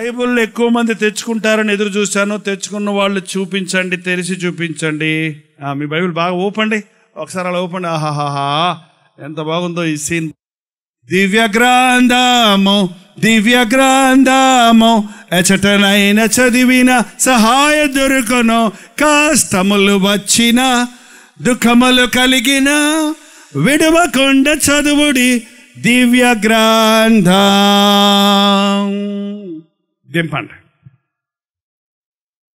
Bible ఎక్కువ మంది తెచ్చుకుంటారని ఎదురు చూశాను. తెచ్చుకున్న వాళ్ళు చూపించండి, తెరిచి చూపించండి. మీ బైబిల్ బాగా ఓపండి, ఒకసారి అలా ఓపండి. ఆహాహా, ఎంత బాగుందో ఈ సీన్. దివ్య గ్రంథము, దివ్య గ్రంథము, ఎచటనైన చదివిన సహాయ దొరుకును. కష్టములు వచ్చిన, దుఃఖములు కలిగిన, విడవకుండా చదువుడి దివ్య గ్రంథం. దింపండి.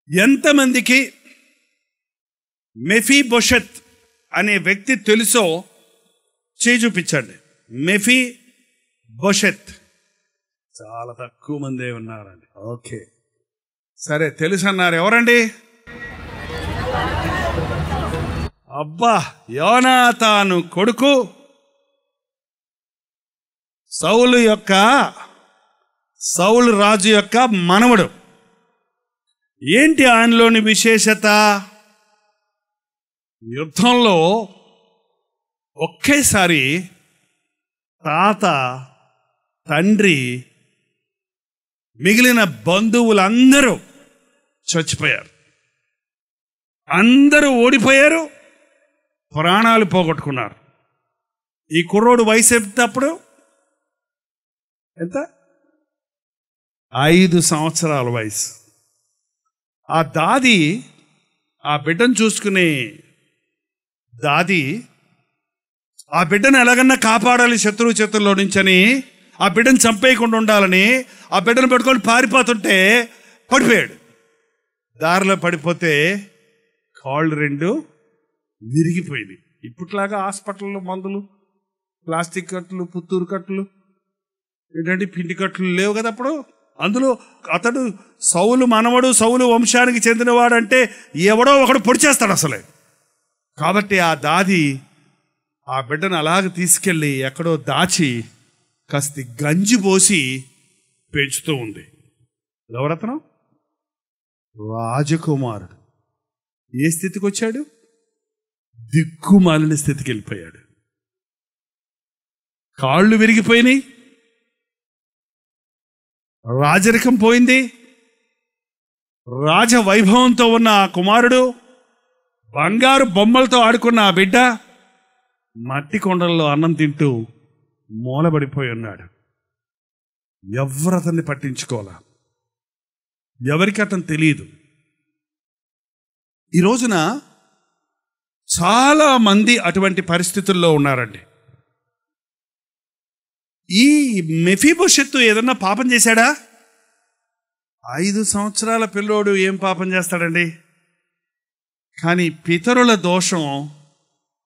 ఎంతమందికి మెఫీబోషెత్ అనే వ్యక్తి తెలుసో చేయి చూపించండి. మెఫీబోషెత్ చాలా తక్కువ మందే ఉన్నారండి. ఓకే, సరే, తెలుసు అన్నారు. ఎవరండి? అబ్బా, యోనాతాను కొడుకు, సౌలు రాజు యొక్క మనవడు. ఏంటి ఆయనలోని విశేషత? యుద్ధంలో ఒకేసారి తాత, తండ్రి, మిగిలిన బంధువులందరూ చచ్చిపోయారు. అందరూ ఓడిపోయారు, ప్రాణాలు పోగొట్టుకున్నారు. ఈ కుర్రోడు వయసు ఎప్పుడు? ఎంత? 5 సంవత్సరాల వయసు. ఆ దాది, ఆ బిడ్డను చూసుకునే దాది, ఆ బిడ్డను ఎలాగన్నా కాపాడాలి శత్రువు చేతుల్లో నుంచని, ఆ బిడ్డను చంపేయకుండా ఉండాలని ఆ బిడ్డను పట్టుకొని పారిపోతుంటే పడిపోయాడు. దారిలో పడిపోతే కాళ్ళు 2 విరిగిపోయినాయి. ఇప్పట్లాగా హాస్పిటల్లో మందులు, ప్లాస్టిక్ కట్లు, పుత్తూరు కట్లు, ఏంటంటే పిండి కట్లు లేవు కదా అప్పుడు. అందులో అతడు సౌలు మనవడు, సౌలు వంశానికి చెందినవాడంటే ఎవడో ఒకడు పొడి చేస్తాడు అసలే. కాబట్టి ఆ దాది ఆ బిడ్డను అలాగ తీసుకెళ్ళి ఎక్కడో దాచి కాస్త గంజి పోసి పెంచుతూ ఉంది. ఎవరతను? రాజకుమారుడు. ఏ స్థితికి వచ్చాడు? దిక్కుమాలిన స్థితికి వెళ్ళిపోయాడు. కాళ్ళు విరిగిపోయినాయి, రాజరికం పోయింది, రాజ వైభవంతో ఉన్న ఆ కుమారుడు, బంగారు బొమ్మలతో ఆడుకున్న ఆ బిడ్డ మట్టి కొండల్లో అన్నం తింటూ మూలబడిపోయి ఉన్నాడు. ఎవరు అతన్ని పట్టించుకోవాలా, ఎవరికి అతను తెలియదు. ఈ రోజున చాలా మంది అటువంటి పరిస్థితుల్లో ఉన్నారండి. ఈ మెఫీబోషెత్తు ఏదన్నా పాపం చేశాడా? 5 సంవత్సరాల పిల్లోడు ఏం పాపం చేస్తాడండి? కానీ పితరుల దోషం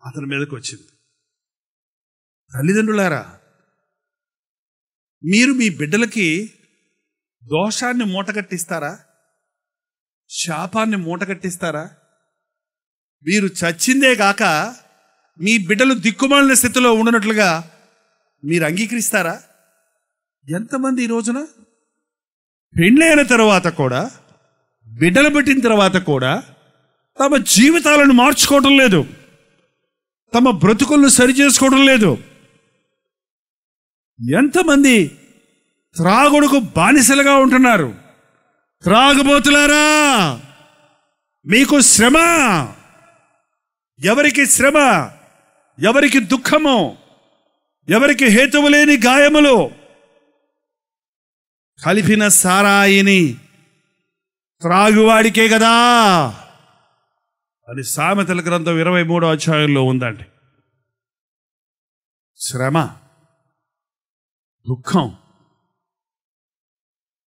అతని మీదకి వచ్చింది. తల్లిదండ్రులారా, మీరు మీ బిడ్డలకి దోషాన్ని మూటగట్టిస్తారా? శాపాన్ని మూటగట్టిస్తారా? మీరు చచ్చిందే కాక మీ బిడ్డలు దిక్కుమాలిన స్థితిలో ఉండనట్లుగా మీరు అంగీకరిస్తారా? ఎంతమంది ఈ రోజున పెళ్ళైన తర్వాత కూడా, బిడ్డలు పెట్టిన తర్వాత కూడా తమ జీవితాలను మార్చుకోవడం లేదు, తమ బ్రతుకులను సరి చేసుకోవడం లేదు. ఎంతమంది త్రాగుడుకు బానిసలుగా ఉంటున్నారు? త్రాగుబోతులారా, మీకు శ్రమ. ఎవరికి శ్రమ? ఎవరికి దుఃఖము? ఎవరికి హేతువు లేని గాయములు? కలిపిన సారాయిని త్రాగువాడికే కదా అని సామెతల గ్రంథం 23వ అధ్యాయంలో ఉందండి. శ్రమ, దుఃఖం,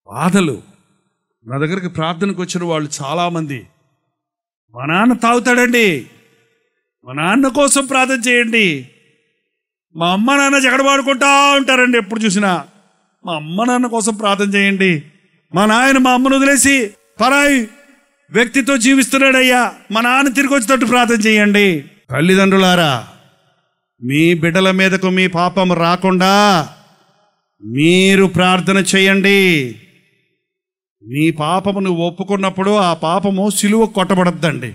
బాధలు. నా దగ్గరికి ప్రార్థనకు వచ్చిన వాళ్ళు చాలామంది, మా నాన్న తాగుతాడండి, మా నాన్న కోసం ప్రార్థన చేయండి. మా అమ్మ నాన్న జగడబాడుకుంటా ఉంటారండి, ఎప్పుడు చూసినా మా అమ్మ నాన్న కోసం ప్రార్థన చేయండి. మా నాయన మా అమ్మను వదిలేసి పరాయి వ్యక్తితో జీవిస్తున్నాడయ్యా, మా నాన్న తిరిగి వచ్చేటట్టు ప్రార్థన చేయండి. తల్లిదండ్రులారా, మీ బిడ్డల మీదకు మీ పాపం రాకుండా మీరు ప్రార్థన చేయండి. మీ పాపమును ఒప్పుకున్నప్పుడు ఆ పాపము సిలువ కొట్టబడద్దండి.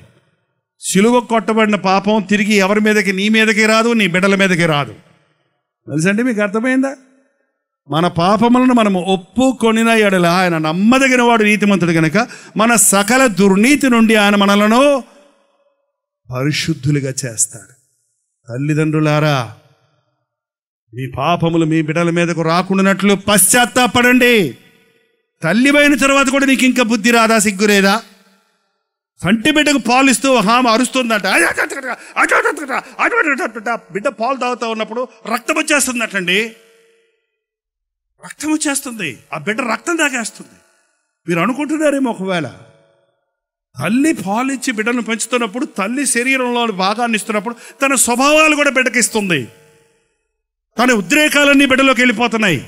సిలువ కొట్టబడిన పాపం తిరిగి ఎవరి మీదకి, నీ మీదకి రాదు, నీ బిడ్డల మీదకి రాదు. తెలుసండి? మీకు అర్థమైందా? మన పాపములను మనము ఒప్పుకొనిన ఎడల ఆయన నమ్మదగిన వాడు, నీతిమంతుడు గనుక మన సకల దుర్నీతి నుండి ఆయన మనలను పరిశుద్ధులుగా చేస్తాడు. తల్లిదండ్రులారా, మీ పాపములు మీ బిడ్డల మీదకు రాకుండానట్లు పశ్చాత్తాపడండి. తల్లిపోయిన తర్వాత కూడా నీకు ఇంకా బుద్ధి రాదా, సిగ్గురేదా? సంటి బిడ్డకు పాలు ఇస్తూ హామ అరుస్తుందంట, బిడ్డ పాలు తాగుతూ ఉన్నప్పుడు రక్తం వచ్చేస్తుందటండి. రక్తం వచ్చేస్తుంది, ఆ బిడ్డ రక్తం తాగేస్తుంది. మీరు అనుకుంటున్నారేమో, ఒకవేళ తల్లి పాలు ఇచ్చి బిడ్డను పెంచుతున్నప్పుడు, తల్లి శరీరంలో భాగాన్ని ఇస్తున్నప్పుడు తన స్వభావాలు కూడా బిడ్డకి ఇస్తుంది. తన ఉద్రేకాలన్నీ బిడ్డలోకి వెళ్ళిపోతున్నాయి.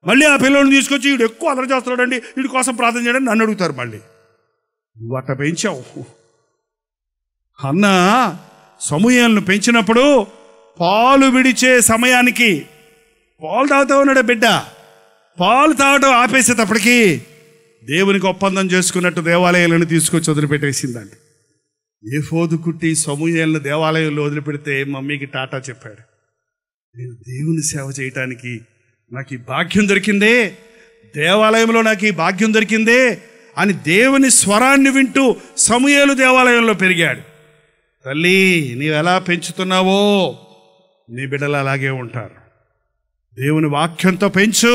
మళ్ళీ ఆ పిల్లల్ని తీసుకొచ్చి వీడు ఎక్కువ అలర చేస్తున్నాడండి, వీడి కోసం ప్రార్థన చేయడం నన్ను అడుగుతారు. మళ్ళీ నువ్వు అట్ట పెంచావు. అన్న సమూయేలును పెంచినప్పుడు పాలు విడిచే సమయానికి పాలు తాగుతూ ఉన్నాడు బిడ్డ. పాలు తాగటం ఆపేసేటప్పటికి దేవునికి ఒప్పందం చేసుకున్నట్టు దేవాలయాలను తీసుకొచ్చి వదిలిపెట్టేసిందండి. ఏఫోదు కుట్టి సమూయేలును దేవాలయంలో వదిలిపెడితే మమ్మీకి టాటా చెప్పాడు. నేను దేవుని సేవ చేయటానికి నాకు ఈ భాగ్యం దొరికిందే, దేవాలయంలో నాకు ఈ భాగ్యం దొరికిందే అని దేవుని స్వరాన్ని వింటూ సమూయేలు దేవాలయంలో పెరిగాడు. తల్లి, నీవు ఎలా పెంచుతున్నావో నీ బిడ్డలు అలాగే ఉంటారు. దేవుని వాక్యంతో పెంచు,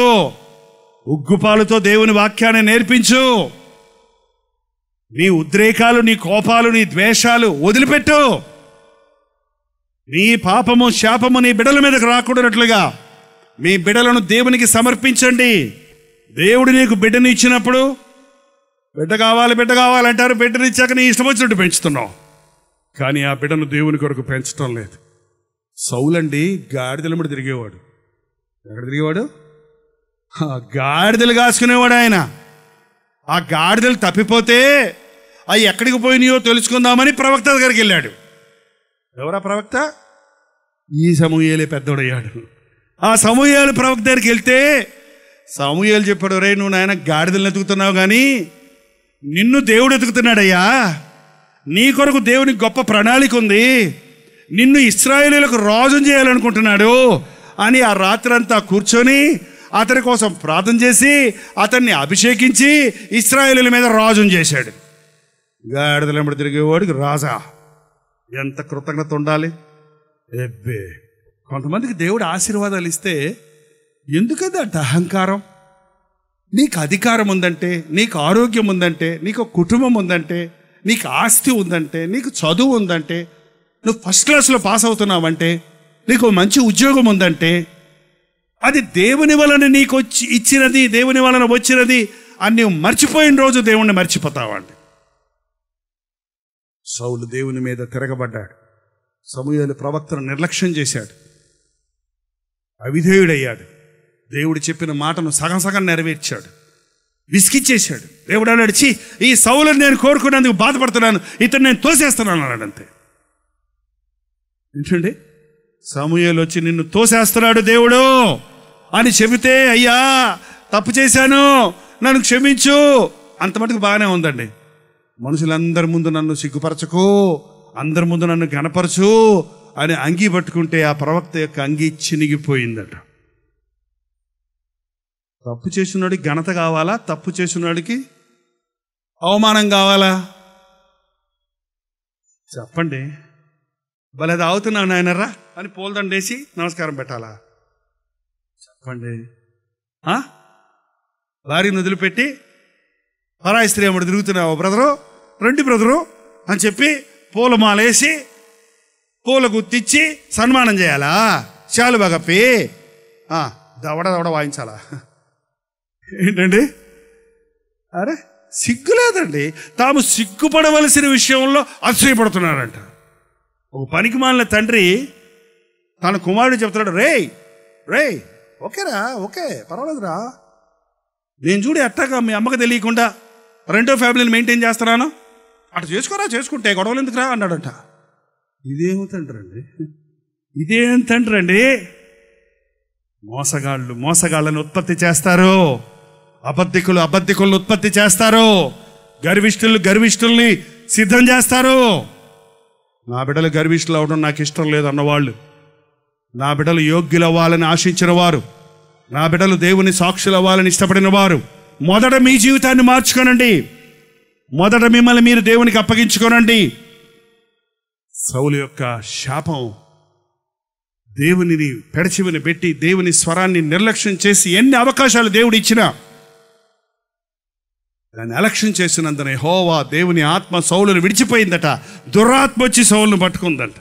ఉగ్గుపాలతో దేవుని వాక్యాన్ని నేర్పించు. నీ ఉద్రేకాలు, నీ కోపాలు, నీ ద్వేషాలు వదిలిపెట్టు. నీ పాపము శాపము నీ బిడ్డల మీదకు రాకూడనట్లుగా మీ బిడ్డలను దేవునికి సమర్పించండి. దేవుడు నీకు బిడ్డని ఇచ్చినప్పుడు బిడ్డ కావాలంటారు. బిడ్డని ఇచ్చాక నీ ఇష్టం వచ్చినట్టు పెంచుతున్నావు, కానీ ఆ బిడ్డను దేవుని కొరకు పెంచడం లేదు. సౌలండి గాడిదల మీద తిరిగేవాడు. ఎక్కడ తిరిగేవాడు? గాడిదలు కాసుకునేవాడు ఆయన. ఆ గాడిదలు తప్పిపోతే అవి ఎక్కడికి పోయినాయో తెలుసుకుందామని ప్రవక్త దగ్గరికి వెళ్ళాడు. ఎవరా ప్రవక్త? ఈ సమూయేలే పెద్దోడయ్యాడు. ఆ సమూయేలు ప్రవక్త దగ్గరికి వెళ్తే సమూయేలు చెప్పాడు, రే నువ్వు నాయన గాడిదలను ఎతుకుతున్నావు కానీ నిన్ను దేవుడు ఎతుకుతున్నాడయ్యా. నీ కొరకు దేవునికి గొప్ప ప్రణాళిక ఉంది. నిన్ను ఇశ్రాయేలీయులకు రాజును చేయాలనుకుంటున్నాడు అని ఆ రాత్రంతా కూర్చొని అతని కోసం ప్రార్థన చేసి అతన్ని అభిషేకించి ఇశ్రాయేలీయుల మీద రాజును చేశాడు. గాడిదల వెంబడి తిరిగేవాడికి రాజా, ఎంత కృతజ్ఞత ఉండాలి. ఎబ్బే, కొంతమందికి దేవుడు ఆశీర్వాదాలు ఇస్తే ఎందుకది అట్ట అహంకారం? నీకు అధికారం ఉందంటే, నీకు ఆరోగ్యం ఉందంటే, నీకు కుటుంబం ఉందంటే, నీకు ఆస్తి ఉందంటే, నీకు చదువు ఉందంటే, నువ్వు ఫస్ట్ క్లాస్లో పాస్ అవుతున్నావంటే, నీకు మంచి ఉద్యోగం ఉందంటే, అది దేవుని వలన నీకు ఇచ్చినది, దేవుని వలన వచ్చినది అని నువ్వు మర్చిపోయిన రోజు దేవుణ్ణి మర్చిపోతావండి. సౌలు దేవుని మీద తిరగబడ్డాడు. సమూయేలు ప్రవక్తను నిర్లక్ష్యం చేశాడు, అవిధేయుడయ్యాడు. దేవుడు చెప్పిన మాటను సగం సగం నెరవేర్చాడు, విసిగిచ్చేశాడు. దేవుడు అన్నాడు, ఛీ, ఈ సౌలుని నేను కోరుకున్నందుకు బాధపడుతున్నాను, ఇతను నేను తోసేస్తున్నాను అన్నాడు. అంతే. ఏంటండి, సమూయేలు వచ్చి నిన్ను తోసేస్తున్నాడు దేవుడు అని చెబితే, అయ్యా తప్పు చేశాను, నన్ను క్షమించు, అంత మటుకు బాగానే ఉందండి. మనుషులందరి ముందు నన్ను సిగ్గుపరచకు, అందరి ముందు నన్ను గణపరచు అని అంగీ పట్టుకుంటే ఆ ప్రవక్త యొక్క అంగీ చినిగిపోయిందట. తప్పు చేసినోడికి ఘనత కావాలా, తప్పు చేసినోడికి అవమానం కావాలా? చెప్పండి. భలే తాగుతున్నావు నాయనరా అని పూలదండేసి నమస్కారం పెట్టాలా? చెప్పండి. భార్యను వదిలిపెట్టి పరాయి స్త్రీ అమ్మడు తిరుగుతున్నావు బ్రదరు, రండి బ్రదరు అని చెప్పి పూలమాలేసి పూల గుర్తిచ్చి సన్మానం చేయాలా? శాలువా కప్పి దవడ దవడ వాయించాలా? ఏంటండి, అరే సిగ్గులేదండి. తాము సిగ్గుపడవలసిన విషయంలో అసూయపడుతున్నారంట. ఒక పనికి మాలిన తండ్రి తన కుమారుడు చెప్తున్నాడు, రే ఓకేరా, ఓకే పర్వాలేదురా, నేను చూడు ఎట్టాగా మీ అమ్మకి తెలియకుండా రెండో ఫ్యామిలీని మెయింటైన్ చేస్తున్నాను, అటు చేసుకోరా, చేసుకుంటే గొడవలు ఎందుకురా అన్నాడంట. ఇదేం తండ్రి అండి? మోసగాళ్ళను ఉత్పత్తి చేస్తారు, అబద్ధికులను ఉత్పత్తి చేస్తారు, గర్విష్ఠుల్ని సిద్ధం చేస్తారు. నా బిడ్డలు గర్విష్ఠులు అవడం నాకు ఇష్టం లేదు అన్నవాళ్ళు, నా బిడ్డలు యోగ్యులు అవ్వాలని ఆశించిన వారు, నా బిడ్డలు దేవుని సాక్షులు అవ్వాలని ఇష్టపడిన వారు మొదట మీ జీవితాన్ని మార్చుకోనండి. మొదట మిమ్మల్ని మీరు దేవునికి అప్పగించుకోనండి. సౌలు యొక్క శాపం దేవునిని పెడచివిని పెట్టి దేవుని స్వరాన్ని నిర్లక్ష్యం చేసి ఎన్ని అవకాశాలు దేవుడు ఇచ్చినా దాన్ని అలక్ష్యం చేసినందున యెహోవా దేవుని ఆత్మ సౌలును విడిచిపోయిందట. దురాత్మ వచ్చి సౌలును పట్టుకుందంట.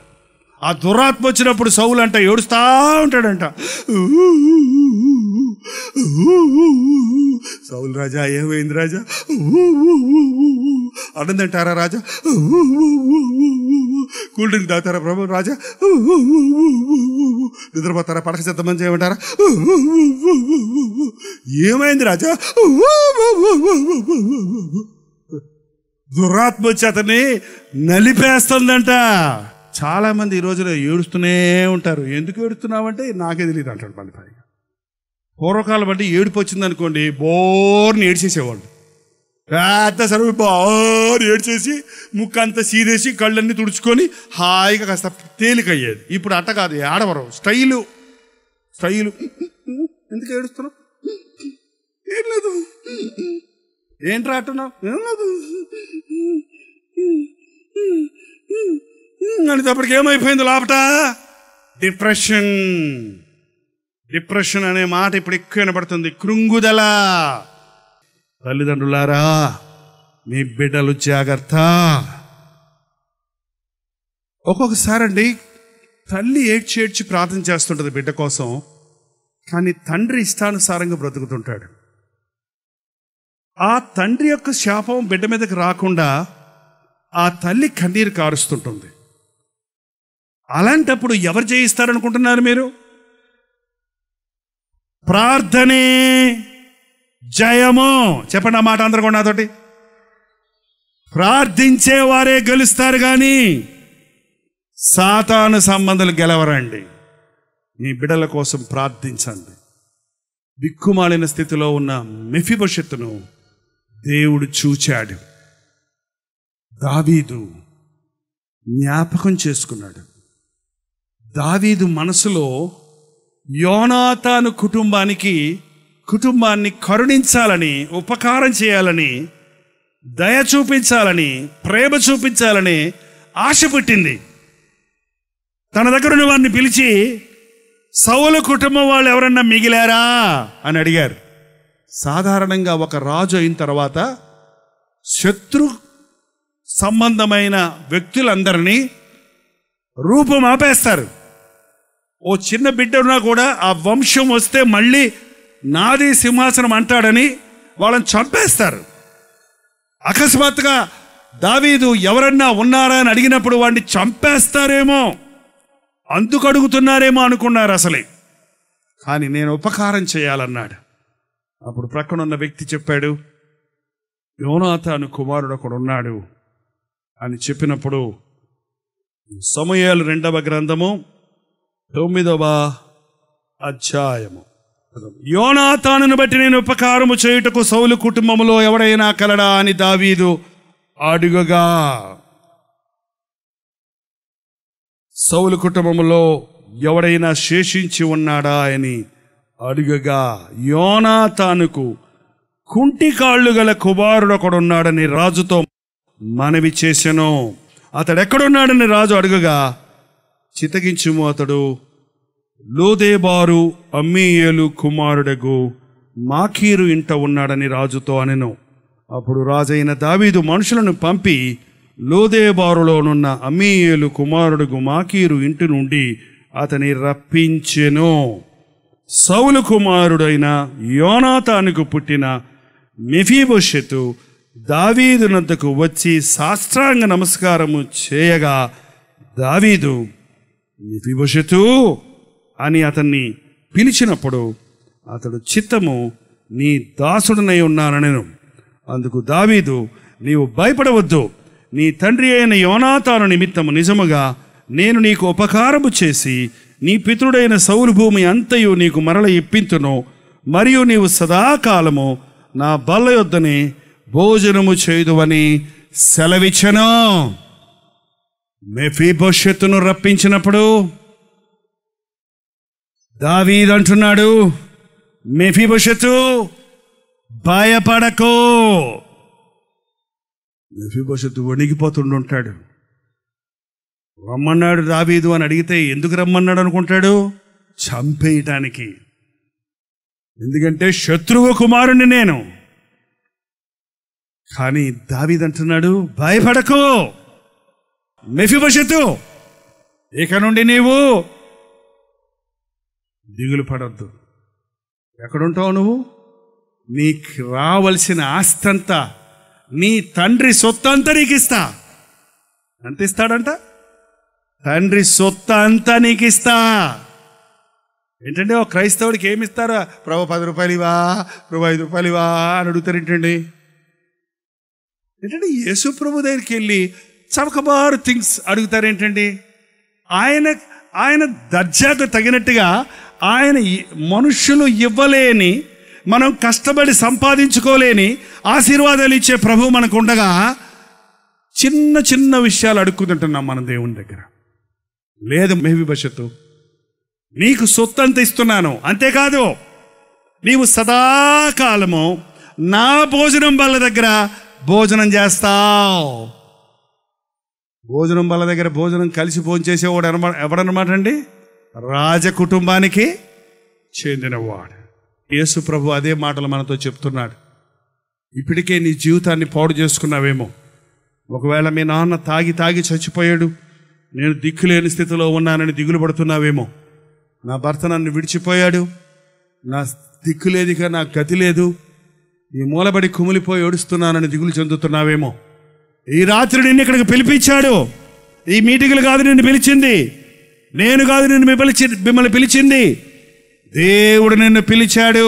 ఆ దురాత్మ వచ్చినప్పుడు సౌలు అంట ఏడుస్తా ఉంటాడంట. సౌలు రాజా ఏమైంది రాజా అనందంటారా రాజా? కూల్ డ్రింక్ తాగుతారా ప్రభు రాజా? నిద్రపోతారా? పడక చెత్తమని చేయమంటారా? ఏమైంది రాజా? దురాత్మ వచ్చి అతన్ని నలిపేస్తుందంట. చాలా మంది ఈ రోజులో ఏడుస్తూనే ఉంటారు. ఎందుకు ఏడుస్తున్నావంటే నాకే తెలియదు అంటాడు. మళ్ళీ పైగా పూర్వకాలం అంటే ఏడుపు వచ్చింది అనుకోండి, బోర్ని ఏడ్చేసేవాళ్ళు. పెద్ద సరువు బోర్ని ఏడ్చేసి ముక్కు అంతా సీదేసి కళ్ళన్నీ తుడుచుకొని హాయిగా కాస్త తేలికయ్యేది. ఇప్పుడు అట్ట కాదు, ఆడవరం స్టైలు. ఎందుకు ఏడుస్తున్నావు? ఏం లేదు. ఏంట్రా అంటున్నావు? ఏం లేదు అనేటప్పటికి ఏమైపోయింది లోపట? డిప్రెషన్ అనే మాట ఇప్పుడు ఎక్కువ వినపడుతుంది. కృంగుదల. తల్లిదండ్రులారా, మీ బిడ్డలు జాగ్రత్త. ఒక్కొక్కసారండి తల్లి ఏడ్చి ప్రార్థన చేస్తుంటుంది బిడ్డ కోసం, కానీ తండ్రి ఇష్టానుసారంగా బ్రతుకుతుంటాడు. ఆ తండ్రి యొక్క శాపం బిడ్డ మీదకి రాకుండా ఆ తల్లి కన్నీరు కారుస్తుంటుంది. అలాంటప్పుడు ఎవరు జయిస్తారనుకుంటున్నారు మీరు? ప్రార్థనే జయము. చెప్పండి ఆ మాట అందరూ కూడా నాతోటి. ప్రార్థించే వారే గెలుస్తారు కానీ సాతాను సంబంధాలు గెలవరండి. మీ బిడ్డల కోసం ప్రార్థించండి. దిక్కుమాలిన స్థితిలో ఉన్న మెఫీబోషెతును దేవుడు చూచాడు. దావీదు జ్ఞాపకం చేసుకున్నాడు. దావీదు మనసులో యోనాతాను కుటుంబాన్ని కరుణించాలని, ఉపకారం చేయాలని, దయ చూపించాలని, ప్రేమ చూపించాలని ఆశ పుట్టింది. తన దగ్గర ఉన్న వారిని పిలిచి, సౌలు కుటుంబం వాళ్ళు ఎవరన్నా మిగిలారా అని అడిగారు. సాధారణంగా ఒక రాజు అయిన తర్వాత శత్రు సంబంధమైన వ్యక్తులందరినీ రూపం ఆపేస్తారు. ఓ చిన్న బిడ్డ ఉన్నా కూడా ఆ వంశం వస్తే మళ్ళీ నాది సింహాసనం అంటాడని వాళ్ళని చంపేస్తారు. అకస్మాత్తుగా దావీదు ఎవరన్నా ఉన్నారా అని అడిగినప్పుడు వాడిని చంపేస్తారేమో, అందుకు అడుగుతున్నారేమో అనుకున్నారు అసలే. కానీ నేను ఉపకారం చేయాలన్నాడు. అప్పుడు ప్రక్కనున్న వ్యక్తి చెప్పాడు, యోనాతాను కుమారుడు ఒకడు ఉన్నాడు అని చెప్పినప్పుడు సమూయేలు 2వ గ్రంథము 9వ అధ్యాయము, యోనాతానును బట్టి నేను ఉపకారము చేయుటకు సౌలు కుటుంబములో ఎవడైనా కలడా అని దావీదు అడుగగా, సౌలు కుటుంబములో ఎవడైనా శేషించి ఉన్నాడా అని అడుగగా, యోనాతానుకు కుంటి కాళ్ళు గల కుమారుడు ఒకడున్నాడని రాజుతో మనవి చేసెను. అతడెక్కడున్నాడని రాజు అడుగగా, చితగించుము, అతడు లోదేబారు అమ్మీయేలు కుమారుడగు మాకీరు ఇంట ఉన్నాడని రాజుతో అనెను. అప్పుడు రాజైన దావీదు మనుషులను పంపి లోదేబారులోనున్న అమ్మీయేలు కుమారుడుగు మాకీరు ఇంటి నుండి అతని రప్పించెను. సౌలు కుమారుడైన యోనాతానుకు పుట్టిన మెఫీబోషెతు దావీదునద్దకు వచ్చి సాష్టాంగ నమస్కారము చేయగా, దావీదు మెఫీబోషెతు అని అతన్ని పిలిచినప్పుడు అతడు చిత్తము, నీ దాసుడనై ఉన్నానెను. అందుకు దావీదు, నీవు భయపడవద్దు, నీ తండ్రి అయిన యోనాతాను నిమిత్తము నిజముగా నేను నీకు ఉపకారము చేసి నీ పితరుడైన సౌలు భూమి అంతయు నీకు మరల ఇప్పింతును. మరియు నీవు సదాకాలము నా బల్ల యొద్దనే భోజనము చేయుదువని సెలవిచ్చెను. మెఫీబోషెతును రప్పించినప్పుడు దావీదు అంటున్నాడు, మెఫీబోషెతు భయపడకు. మెఫీబోషెతు వణిగిపోతుండుంటాడు. రమ్మన్నాడు దావీదు అని అడిగితే ఎందుకు రమ్మన్నాడు అనుకుంటాడు? చంపేయటానికి. ఎందుకంటే శత్రువు కుమారుణ్ణి నేను. కానీ దావీదు అంటున్నాడు, భయపడకు మెఫీబోషెతు, ఇక నుండి నీవు దిగులు పడద్దు. ఎక్కడుంటావు నువ్వు? నీకు రావలసిన ఆస్తంతా, నీ తండ్రి సొత్తంతా నీకు ఇస్తా. ఎంత ఇస్తాడంట? తండ్రి సొత్తు అంతా నీకు ఇస్తా. ఏంటంటే ఒక క్రైస్తవుడికి ఏమి ఇస్తారా? ప్రభు 10 రూపాయలు ఇవా, ప్రభు 5 రూపాయలు ఇవా అని అడుగుతారు. ఏంటంటే యేసు ప్రభు దగ్గరికి వెళ్ళి చమకబారు థింగ్స్ అడుగుతారు. ఏంటండి? ఆయన దర్జాకు తగినట్టుగా ఆయన మనుష్యులు ఇవ్వలేని, మనం కష్టపడి సంపాదించుకోలేని ఆశీర్వాదాలు ఇచ్చే ప్రభు మనకు ఉండగా చిన్న చిన్న విషయాలు అడుక్కుంటున్నాం మనం దేవుని దగ్గర. లేదు మెఫీబోషెతు, నీకు సొత్తు అంత ఇస్తున్నాను, అంతేకాదు నీవు సదాకాలము నా భోజనం బల్ల దగ్గర భోజనం చేస్తావు. భోజనం బల్ల దగ్గర భోజనం కలిసి భోంచేసేవాడు ఎవడనమాట అండి? రాజకుటుంబానికి చెందినవాడు. యేసు ప్రభు అదే మాటలు మనతో చెప్తున్నాడు. ఇప్పటికే నీ జీవితాన్ని పాడు చేసుకున్నావేమో. ఒకవేళ మీ నాన్న తాగి చచ్చిపోయాడు, నేను దిక్కులేని స్థితిలో ఉన్నానని దిగులు పడుతున్నావేమో. నా భర్త నన్ను విడిచిపోయాడు, నా దిక్కు లేదుగా, నా గతి లేదు, ఈ మూలబడి కుమిలిపోయి ఏడుస్తున్నానని దిగులు చెందుతున్నావేమో. ఈ రాత్రి నిన్ను ఇక్కడికి పిలిపించాడు. ఈ మీటింగులు కాదు నిన్ను పిలిచింది, నేను కాదు నిన్ను మిమ్మల్ని పిలిచింది. దేవుడు నిన్ను పిలిచాడు,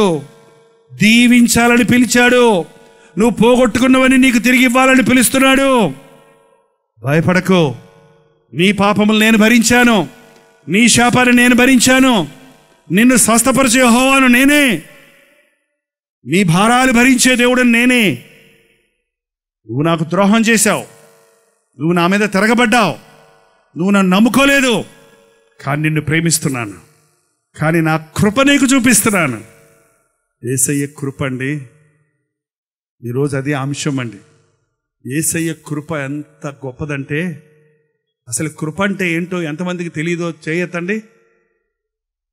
దీవించాలని పిలిచాడు. నువ్వు పోగొట్టుకున్నవని నీకు తిరిగి ఇవ్వాలని పిలుస్తున్నాడు. భయపడకు, నీ పాపములు నేను భరించాను, నీ శాపాన్ని నేను భరించాను, నిన్ను స్వస్థపరిచే యెహోవాను నేనే, నీ భారాలు భరించే దేవుడని నేనే. నువ్వు నాకు ద్రోహం చేశావు, నువ్వు నా మీద తిరగబడ్డావు, నువ్వు నన్ను నమ్ముకోలేదు, కానీ నిన్ను ప్రేమిస్తున్నాను, కానీ నా కృప నీకు చూపిస్తున్నాను. యేసయ్య కృప అండి. ఈరోజు అదే అంశం అండి. యేసయ్య కృప ఎంత గొప్పదంటే, అసలు కృప అంటే ఏంటో ఎంతమందికి తెలియదో చేయొద్దండి.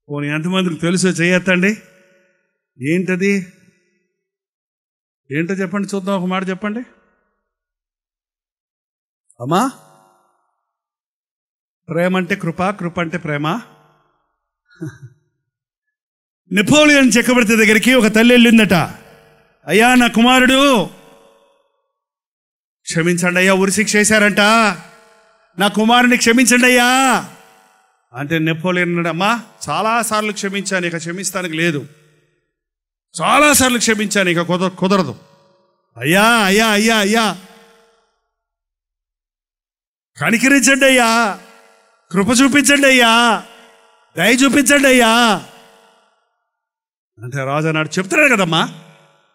పోనీ ఎంతమందికి తెలుసో చేయొద్దండి. ఏంటది? ఏంటో చెప్పండి చూద్దాం, ఒక మాట చెప్పండి అమ్మా. ప్రేమ అంటే కృప, కృప అంటే ప్రేమ. నెపోలియన్ చక్రవర్తి దగ్గరికి ఒక తల్లి వెళ్ళిందట. అయ్యా, నా కుమారుడు క్షమించండి అయ్యా, ఉరిశిక్ష చేశారంట, నా కుమారుని క్షమించండి అయ్యా అంటే నెపోలియన్ అన్నాడు, అమ్మా చాలాసార్లు క్షమించాను, ఇక క్షమిస్తానికి లేదు, చాలాసార్లు క్షమించాను, ఇక కుదరదు. అయ్యా అయ్యా అయ్యా అయ్యా కనికరించండి అయ్యా, కృప చూపించండి అయ్యా, దయ చూపించండి అయ్యా అంటే రాజు అన్నాడు, చెప్తున్నాడు కదమ్మా,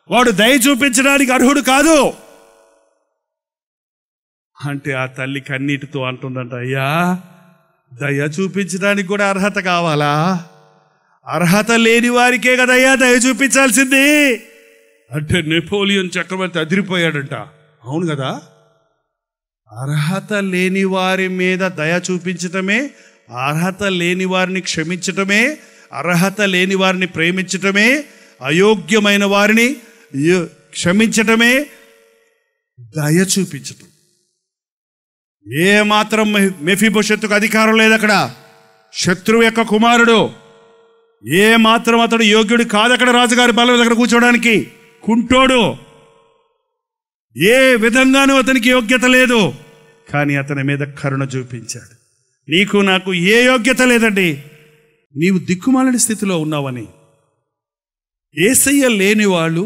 వాడు దయ చూపించడానికి అర్హుడు కాదు అంటే ఆ తల్లి కన్నీటితో అంటుందంట, అయ్యా దయ చూపించడానికి కూడా అర్హత కావాలా? అర్హత లేని వారికే కదయ్యా దయ చూపించాల్సింది అంటే నెపోలియన్ చక్రవర్తి అదిరిపోయాడంట. అవును కదా, అర్హత లేని వారి మీద దయ చూపించటమే, అర్హత లేని వారిని క్షమించటమే, అర్హత లేని వారిని ప్రేమించటమే, అయోగ్యమైన వారిని క్షమించటమే దయ చూపించటం. ఏ మాత్రం మెఫీబోషెతుకు అధికారం లేదు అక్కడ. శత్రువు యొక్క కుమారుడు, ఏ మాత్రం అతడు యోగ్యుడు కాదు అక్కడ రాజుగారి బల్ల దగ్గర కూర్చోడానికి. కుంటోడు, ఏ విధంగానూ అతనికి యోగ్యత లేదు, కానీ అతని మీద కరుణ చూపించాడు. నీకు నాకు ఏ యోగ్యత లేదండి, నీవు దిక్కుమాలిన స్థితిలో ఉన్నావని. యేసయ్య లేని వాళ్ళు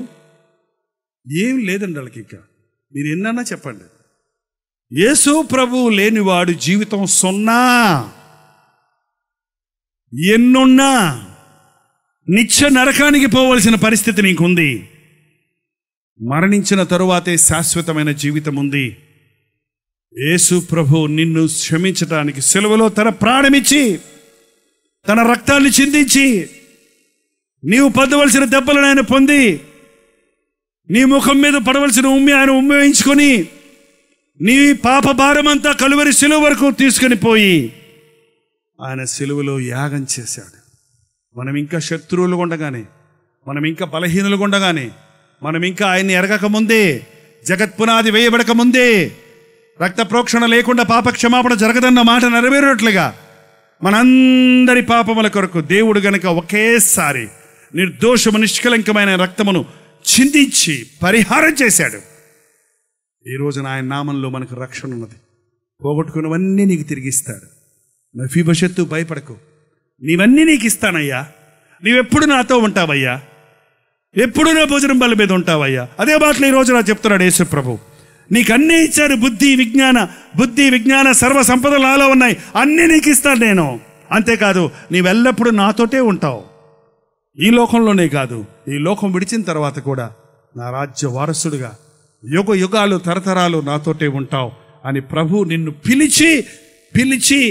ఏం లేదండి వాళ్ళకి. ఇంకా మీరు ఎన్నన్నా చెప్పండి, యేసు ప్రభువు లేనివాడు జీవితం సున్నా. ఎన్నున్నా నిత్య నరకానికి పోవలసిన పరిస్థితి నీకుంది. మరణించిన తరువాతే శాశ్వతమైన జీవితం ఉంది. యేసు ప్రభు నిన్ను క్షమించటానికి సిలువలో తన ప్రాణమిచ్చి, తన రక్తాన్ని చిందించి నీవు పొందవలసిన దెబ్బలను ఆయన పొంది, నీ ముఖం మీద పడవలసిన ఉమ్మి ఆయన ఉమ్మి వేయించుకొని, నీ పాప భారమంతా కలువరి సిలువ వరకు తీసుకొని పోయి ఆయన సిలువలో యాగం చేశాడు. మనం ఇంకా శత్రువులు ఉండగానే, మనం ఇంకా బలహీనులు ఉండగానే, మనం ఇంకా ఆయన్ని ఎరగక ముందే, జగత్పునాది వేయబడక ముందే, రక్త ప్రోక్షణ లేకుండా పాప క్షమాపణ జరగదన్న మాట నెరవేరినట్లుగా మనందరి పాపముల కొరకు దేవుడు గనుక ఒకేసారి నిర్దోషము నిష్కలంకమైన రక్తమును చిందించి పరిహారం చేశాడు. ఈ రోజున ఆయన నామంలో మనకు రక్షణ ఉన్నది. పోగొట్టుకున్నవన్నీ నీకు తిరిగిస్తాడు. మెఫీబోషెత్తు భయపడకు, నీవన్నీ నీకు ఇస్తానయ్యా, నీవెప్పుడు నాతో ఉంటావయ్యా, ఎప్పుడు నా భోజనం బల్ల మీద ఉంటావయ్యా. అదే మాటలు ఈ రోజు నా చెప్తున్నాడు యేసు ప్రభు. నీకు అన్నీ ఇచ్చారు, బుద్ధి విజ్ఞాన సర్వ సంపదలు నాలో ఉన్నాయి, అన్నీ నీకు ఇస్తాను నేను. అంతేకాదు నీవెల్లప్పుడూ నాతోటే ఉంటావు. ఈ లోకంలోనే కాదు, ఈ లోకం విడిచిన తర్వాత కూడా నా రాజ్య వారసుడుగా యుగ యుగాలు తరతరాలు నాతోటే ఉంటావు అని ప్రభు నిన్ను పిలిచి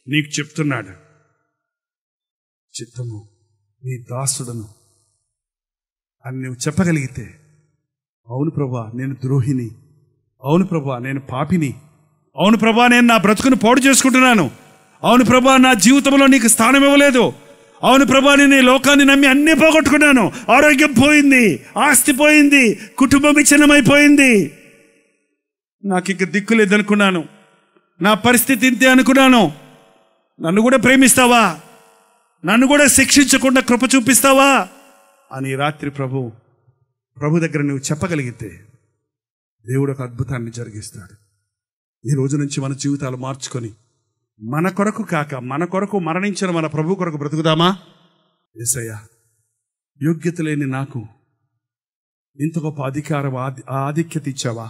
నీకు చెప్తున్నాడు. చిత్తము నీ దాసుడను అని నువ్వు చెప్పగలిగితే, అవును ప్రభా నేను ద్రోహిని, అవును ప్రభా నేను పాపిని, అవును ప్రభా నేను నా బ్రతుకును పాడు చేసుకుంటున్నాను, అవును ప్రభా నా జీవితంలో నీకు స్థానం ఇవ్వలేదు, అవును ప్రభా నేను ఈ లోకాన్ని నమ్మి అన్నీ పోగొట్టుకున్నాను, ఆరోగ్యం పోయింది, ఆస్తి పోయింది, కుటుంబం విచ్ఛిన్నమైపోయింది, నాకు ఇంక దిక్కు లేదనుకున్నాను, నా పరిస్థితి ఇంతే అనుకున్నాను, నన్ను కూడా ప్రేమిస్తావా, నన్ను కూడా శిక్షించకుండా కృప చూపిస్తావా అని రాత్రి ప్రభు దగ్గర నువ్వు చెప్పగలిగితే దేవుడు ఒక అద్భుతాన్ని జరిగిస్తాడు. ఈ రోజు నుంచి మన జీవితాలు మార్చుకొని మన కొరకు కాక మన కొరకు మరణించిన మన ప్రభు కొరకు బ్రతుకుదామా? యేసయ్యా, యోగ్యత లేని నాకు ఇంత గొప్ప అధికారం ఆధిక్యత ఇచ్చావా,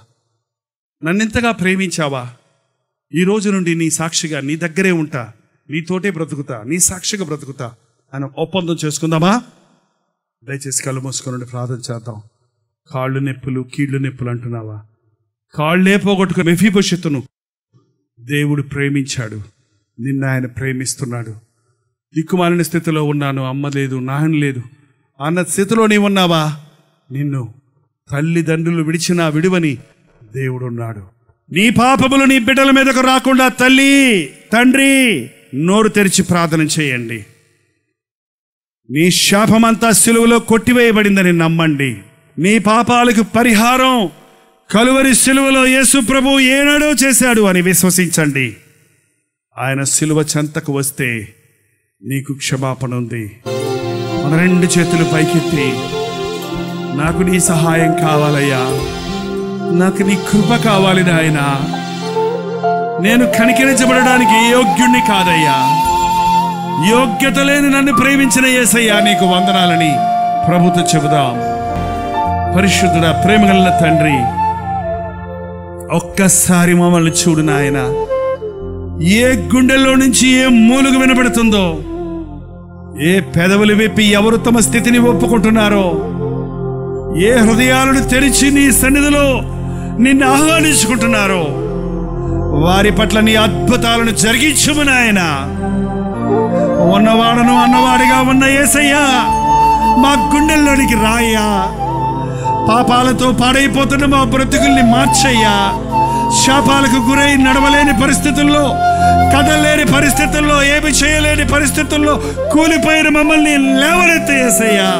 నన్నింతగా ప్రేమించావా, ఈ రోజు నుండి నీ సాక్షిగా నీ దగ్గరే ఉంటా, నీతోటే బ్రతుకుతా, నీ సాక్షిగా బ్రతుకుతా అని ఒప్పందం చేసుకుందామా? దయచేసి కళ్ళు మూసుకొని ప్రార్థన చేద్దాం. కాళ్ళు నొప్పులు, కీళ్ళు నొప్పులు అంటున్నావా? కాళ్ళే పోగొట్టుకుని మెఫీబోషెతును దేవుడు ప్రేమించాడు, నిన్ను ఆయన ప్రేమిస్తున్నాడు. దిక్కుమాలిన స్థితిలో ఉన్నాను, అమ్మ లేదు, నాయన లేదు అన్న స్థితిలో నీవు ఉన్నావా? నిన్ను తల్లిదండ్రులు విడిచినా విడువని దేవుడు ఉన్నాడు. నీ పాపములు నీ బిడ్డల మీదకు రాకుండా తల్లి తండ్రి నోరు తెరిచి ప్రార్థన చేయండి. నీ శాపమంతా సిలువలో కొట్టివేయబడిందని నమ్మండి. నీ పాపాలకు పరిహారం కలువరి సిలువలో యేసు ప్రభు ఏనాడో చేశాడు అని విశ్వసించండి. ఆయన సిలువ చెంతకు వస్తే నీకు క్షమాపణ ఉంది. మన రెండు చేతులు పైకెత్తి, నాకు నీ సహాయం కావాలయ్యా, నాకు నీ కృప కావాలి నాయనా, నేను కనికరించబడడానికి యోగ్యుణ్ణి కాదయ్యా, యోగ్యత లేని నన్ను ప్రేమించిన యేసయ్యా నీకు వందనాలని ప్రభుతో చెబుదాం. పరిశుద్ధుడా, ప్రేమగల తండ్రి, ఒక్కసారి మమ్మల్ని చూడు నాయన. ఏ గుండెల్లో నుంచి ఏ మూలుగు వినబడుతుందో, ఏ పెదవులు విప్పి ఎవరు తమ స్థితిని ఒప్పుకుంటున్నారో, ఏ హృదయాలను తెరిచి నీ సన్నిధిలో నిన్ను ఆహ్వానించుకుంటున్నారో వారి పట్ల నీ అద్భుతాలను జరిగించుము నాయన. ఉన్నవాడను అన్నవాడిగా ఉన్న యేసయ్యా మా గుండెల్లోనికి రాయ్యా. పాపాలతో పాడైపోతున్న మా బ్రతుకుల్ని మార్చయ్యా. శాపాలకు గురై నడవలేని పరిస్థితుల్లో, కదలేని పరిస్థితుల్లో, ఏమి చేయలేని పరిస్థితుల్లో కూలిపోయిన మమ్మల్ని లేవనెత్తే యేసయ్యా.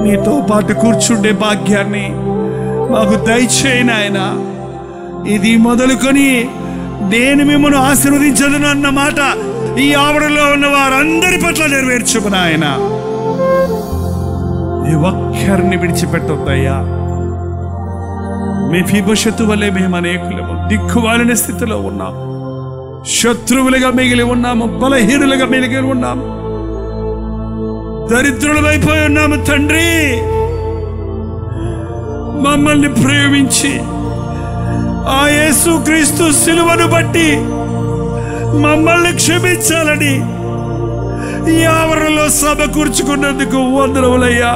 నీతో పాటు కూర్చుండే భాగ్యాన్ని మాకు దయచేయి నాయనా. ఇది మొదలుకొని నేను మిమ్మల్ని ఆశీర్వదించదును అన్న మాట ఈ ఆవరణలో ఉన్న వారందరి పట్ల నెరవేర్చుము నాయన. ఈ ఒక్కరిని విడిచిపెట్టొద్దయ్యా. మెఫీబోషెతు వలె మేము అనేకులము దిక్కుమాలిన స్థితిలో ఉన్నాము, శత్రువులుగా మిగిలి ఉన్నాము, బలహీనులుగా మిగిలి ఉన్నాము, దరిద్రులమైపోయి ఉన్నాము. తండ్రి, మమ్మల్ని ప్రేమించి ఆ యేసుక్రీస్తు సిలువను బట్టి మమ్మల్ని క్షమించాలని ఈ ఆవరణలో సభ కూర్చుకున్నందుకు వందనములయ్యా.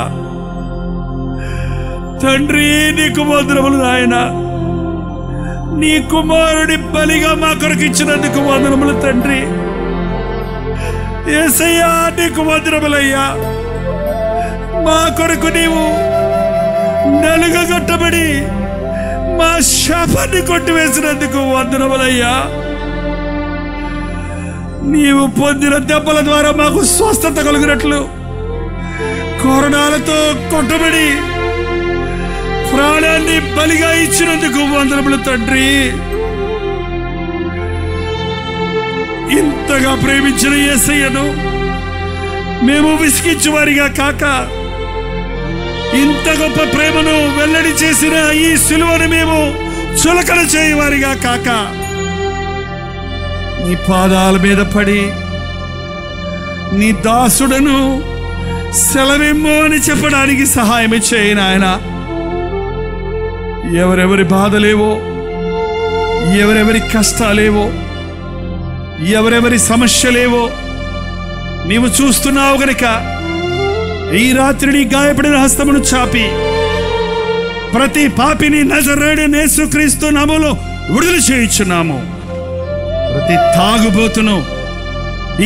తండ్రి, నీకు వందనములు నాయన. నీ కుమారుడి బలిగా మా కొరకు ఇచ్చినందుకు వందనములు తండ్రి. యేసయ్యా, నీకు వందనములయ్యా. మా కొరకు నీవు నలుగగొట్టబడి మా శాపాన్ని కొట్టివేసినందుకు వందనములయ్యా. నీవు పొందిన దెబ్బల ద్వారా మాకు స్వస్థత కలిగినట్లు కొరడాలతో కొట్టబడి ప్రాణాన్ని బలిగా ఇచ్చినందుకు వందనములు తండ్రి. ఇంతగా ప్రేమించిన యేసయ్యను మేము విసిగించు వారిగా కాక, ఇంత గొప్ప ప్రేమను వెల్లడి చేసిన ఈ సిలువను మేము చులకన చేయవారిగా కాక, నీ పాదాల మీద పడి నీ దాసుడను సెలవిమ్ము అని చెప్పడానికి సహాయం చేయి నాయన. ఎవరెవరి బాధలేవో, ఎవరెవరి కష్టాలేవో, ఎవరెవరి సమస్యలేవో నీవు చూస్తున్నావు గనుక ఈ రాత్రి నీ గాయపడిన హస్తమును చాపి ప్రతి పాపిని నజరేయుడైన యేసుక్రీస్తు నామములో విడుదల చేయుచున్నాము. ప్రతి తాగుబోతును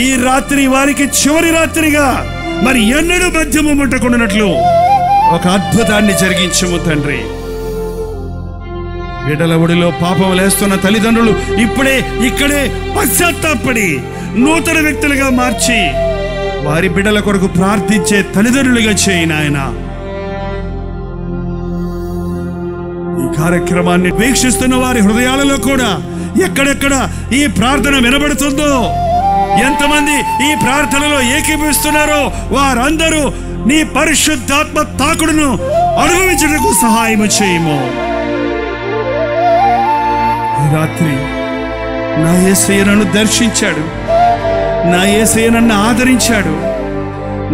ఈ రాత్రి వారికి చివరి రాత్రిగా మరి ఎన్నడూ మద్యము ముట్టకుండానట్లు ఒక అద్భుతాన్ని జరిగించము తండ్రి. బిడ్డల ఒడిలో పాపం లేస్తున్న తల్లిదండ్రులు ఇప్పుడే ఇక్కడే పశ్చాత్తాపడి నూతన వ్యక్తులుగా మార్చి వారి బిడ్డల కొరకు ప్రార్థించే తల్లిదండ్రులుగా చేయి నాయనా. ఈ కార్యక్రమాన్ని వీక్షిస్తున్న వారి హృదయాలలో కూడా ఎక్కడెక్కడ ఈ ప్రార్థన వినబడుతుందో, ఎంతమంది ఈ ప్రార్థనలో ఏకీభవిస్తున్నారో వారందరూ నీ పరిశుద్ధాత్మ తాకుడును అనుభవించడానికి సహాయం చేయము. ఈ రాత్రి నా యేసయ్య నన్ను దర్శించాడు, నా యేసయ్య నన్ను ఆదరించాడు,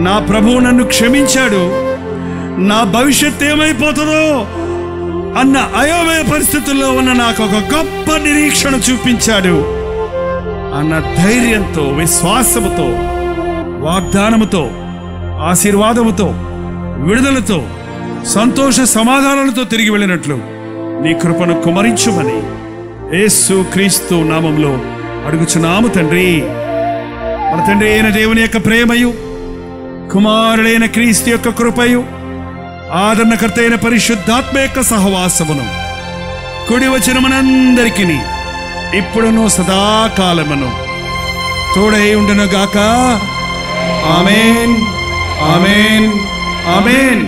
నా ప్రభువు నన్ను క్షమించాడు, నా భవిష్యత్తు ఏమైపోతుందో అన్న అయోమయ పరిస్థితుల్లో ఉన్న నాకు ఒక గొప్ప నిరీక్షణ చూపించాడు అన్న ధైర్యంతో, విశ్వాసముతో, వాగ్దానముతో, ఆశీర్వాదముతో, విడుదలతో, సంతోష సమాధానాలతో తిరిగి వెళ్ళినట్లు నీ కృపను కుమరించుమని యేసు క్రీస్తు నామంలో అడుగుచున్నాము తండ్రి. మన తండ్రి అయిన దేవుని యొక్క ప్రేమయు, కుమారుడైన క్రీస్తు యొక్క కృపయు, ఆదరణకర్త అయిన పరిశుద్ధాత్మ యొక్క సహవాసమును కుడి వచ్చిన మనందరికీ ఇప్పుడును సదాకాలమును తోడై ఉండును గాక. ఆమేన్, ఆమేన్, ఆమేన్.